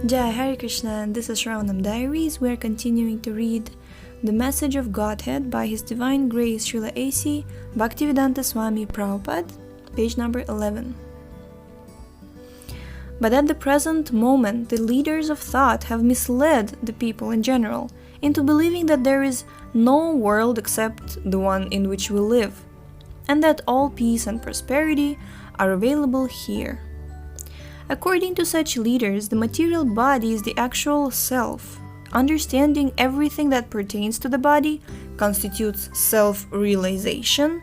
Jai Hare Krishna, and this is Shravanam Diaries. We are continuing to read The Message of Godhead by His Divine Grace Srila A.C. Bhaktivedanta Swami Prabhupada, page number 11. But at the present moment, the leaders of thought have misled the people in general into believing that there is no world except the one in which we live, and that all peace and prosperity are available here. According to such leaders, the material body is the actual self. Understanding everything that pertains to the body constitutes self-realization,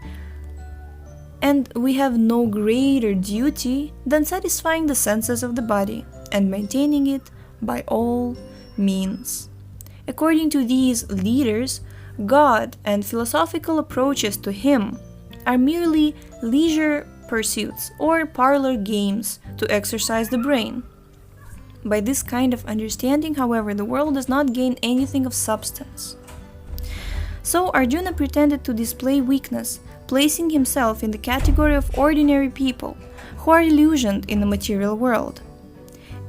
and we have no greater duty than satisfying the senses of the body and maintaining it by all means. According to these leaders, God and philosophical approaches to Him are merely leisure pursuits or parlor games to exercise the brain. By this kind of understanding, however, the world does not gain anything of substance. So Arjuna pretended to display weakness, placing himself in the category of ordinary people who are illusioned in the material world.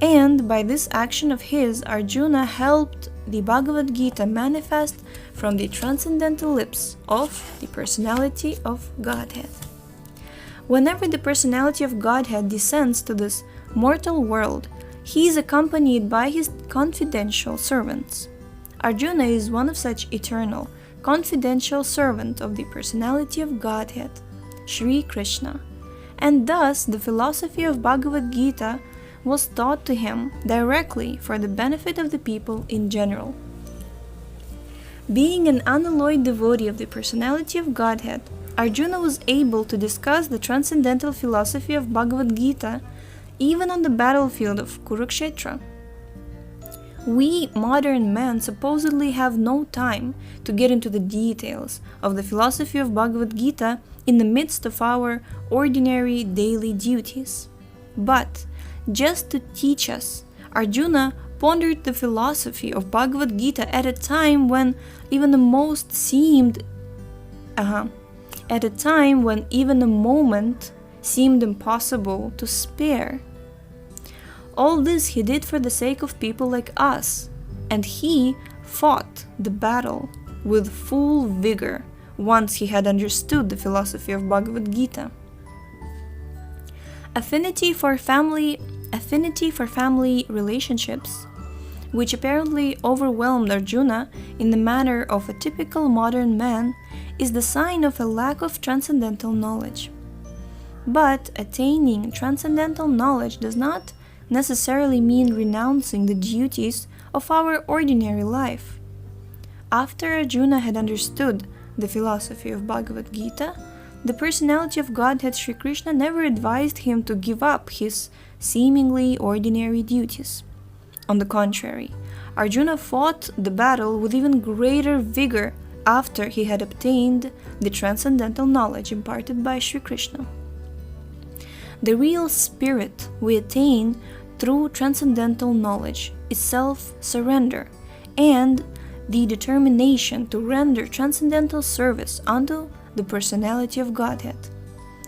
And by this action of his, Arjuna helped the Bhagavad Gita manifest from the transcendental lips of the personality of Godhead. Whenever the personality of Godhead descends to this mortal world, he is accompanied by his confidential servants. Arjuna is one of such eternal, confidential servant of the personality of Godhead, Sri Krishna, and thus the philosophy of Bhagavad Gita was taught to him directly for the benefit of the people in general. Being an unalloyed devotee of the personality of Godhead, Arjuna was able to discuss the transcendental philosophy of Bhagavad Gita even on the battlefield of Kurukshetra. We modern men supposedly have no time to get into the details of the philosophy of Bhagavad Gita in the midst of our ordinary daily duties. But just to teach us, Arjuna pondered the philosophy of Bhagavad Gita at a time when even a moment seemed impossible to spare. All this he did for the sake of people like us, and he fought the battle with full vigor once he had understood the philosophy of Bhagavad Gita. Affinity for family relationships, which apparently overwhelmed Arjuna in the manner of a typical modern man, is the sign of a lack of transcendental knowledge. But attaining transcendental knowledge does not necessarily mean renouncing the duties of our ordinary life. After Arjuna had understood the philosophy of Bhagavad Gita, the personality of Godhead Sri Krishna never advised him to give up his seemingly ordinary duties. On the contrary, Arjuna fought the battle with even greater vigor after he had obtained the transcendental knowledge imparted by Sri Krishna. The real spirit we attain through transcendental knowledge is self-surrender and the determination to render transcendental service unto the personality of Godhead.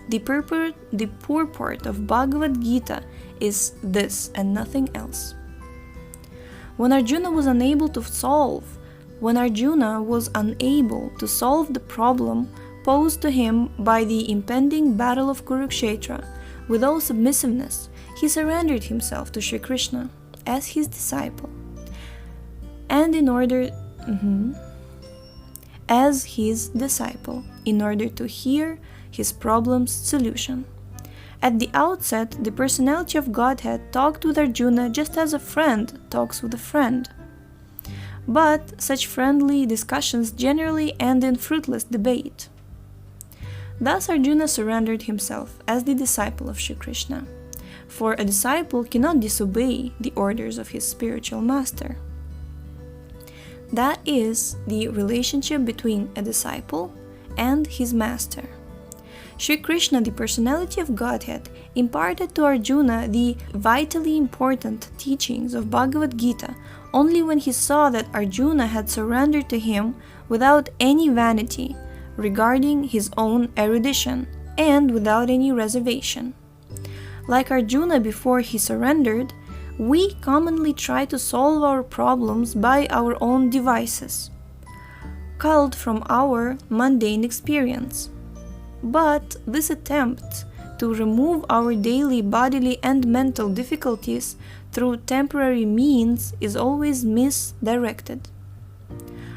The purport of Bhagavad Gita is this and nothing else. When Arjuna was unable to solve the problem posed to him by the impending battle of Kurukshetra, with all submissiveness, he surrendered himself to Sri Krishna as his disciple, and in order to hear his problem's solution. At the outset, the personality of Godhead talked with Arjuna just as a friend talks with a friend. But such friendly discussions generally end in fruitless debate. Thus Arjuna surrendered himself as the disciple of Sri Krishna, for a disciple cannot disobey the orders of his spiritual master. That is the relationship between a disciple and his master. Sri Krishna, the personality of Godhead, imparted to Arjuna the vitally important teachings of Bhagavad Gita only when he saw that Arjuna had surrendered to him without any vanity regarding his own erudition and without any reservation. Like Arjuna before he surrendered, We commonly try to solve our problems by our own devices, culled from our mundane experience. But this attempt to remove our daily bodily and mental difficulties through temporary means is always misdirected.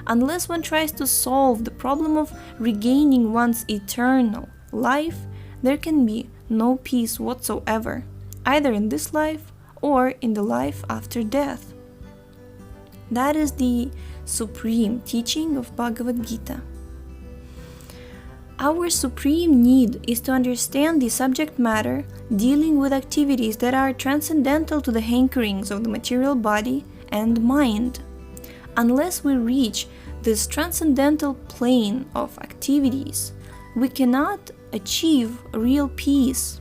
Unless one tries to solve the problem of regaining one's eternal life, there can be no peace whatsoever, either in this life or in the life after death. That is the supreme teaching of Bhagavad Gita. Our supreme need is to understand the subject matter dealing with activities that are transcendental to the hankerings of the material body and mind. Unless we reach this transcendental plane of activities, we cannot achieve real peace.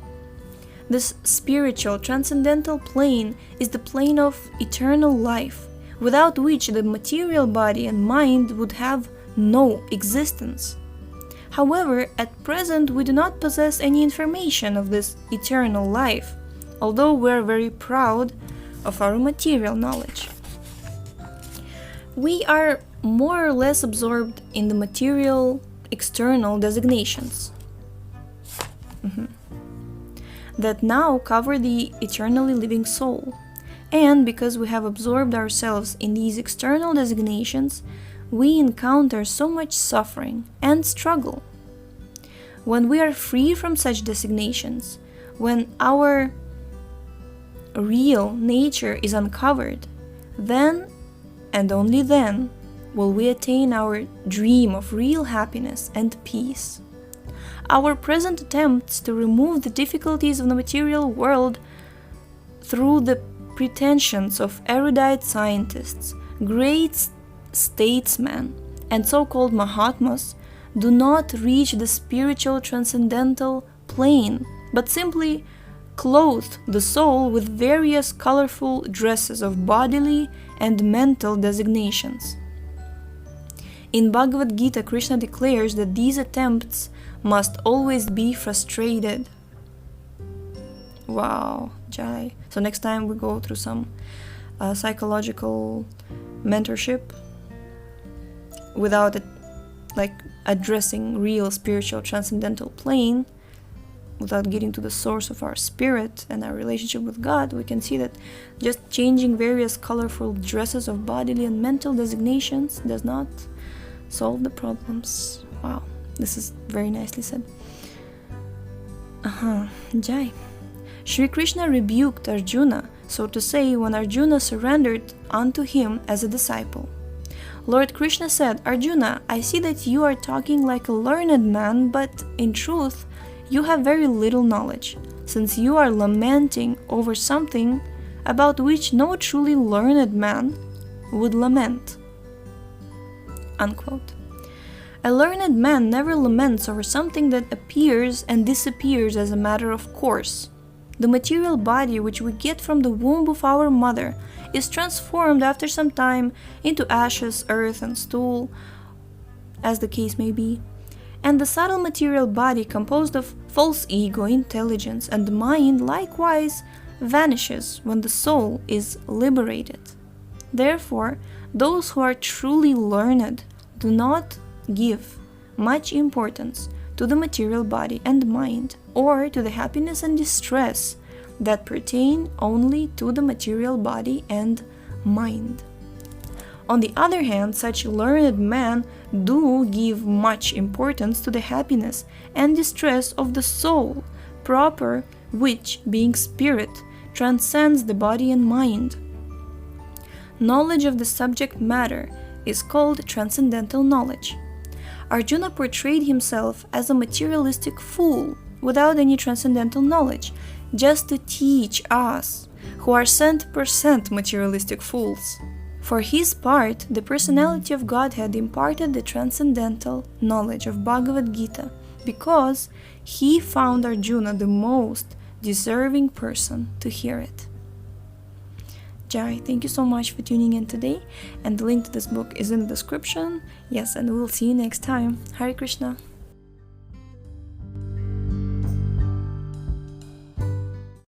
This spiritual transcendental plane is the plane of eternal life, without which the material body and mind would have no existence. However, at present we do not possess any information of this eternal life, although we are very proud of our material knowledge. We are more or less absorbed in the material external designations that now cover the eternally living soul. And because we have absorbed ourselves in these external designations, we encounter so much suffering and struggle. When we are free from such designations, when our real nature is uncovered, then and only then will we attain our dream of real happiness and peace. Our present attempts to remove the difficulties of the material world through the pretensions of erudite scientists, great statesmen, and so-called Mahatmas do not reach the spiritual transcendental plane, but simply clothe the soul with various colorful dresses of bodily and mental designations. In Bhagavad Gita, Krishna declares that these attempts must always be frustrated. Wow, Jai. So next time we go through some psychological mentorship without addressing real spiritual transcendental plane, without getting to the source of our spirit and our relationship with God, we can see that just changing various colorful dresses of bodily and mental designations does not solve the problems. Wow, this is very nicely said. Jai. Shri Krishna rebuked Arjuna, so to say, when Arjuna surrendered unto him as a disciple. Lord Krishna said, Arjuna, I see that you are talking like a learned man, but in truth, you have very little knowledge, since you are lamenting over something about which no truly learned man would lament. Unquote. A learned man never laments over something that appears and disappears as a matter of course. The material body which we get from the womb of our mother is transformed after some time into ashes, earth, and stool, as the case may be. And the subtle material body composed of false ego, intelligence, and mind likewise vanishes when the soul is liberated. Therefore, those who are truly learned do not give much importance to the material body and mind, or to the happiness and distress that pertain only to the material body and mind. On the other hand, such learned men do give much importance to the happiness and distress of the soul proper, which, being spirit, transcends the body and mind. Knowledge of the subject matter is called transcendental knowledge. Arjuna portrayed himself as a materialistic fool without any transcendental knowledge, just to teach us, who are 100% materialistic fools. For his part, the personality of Godhead imparted the transcendental knowledge of Bhagavad Gita, because he found Arjuna the most deserving person to hear it. Jai, thank you so much for tuning in today, and the link to this book is in the description. Yes, and we'll see you next time. Hare Krishna.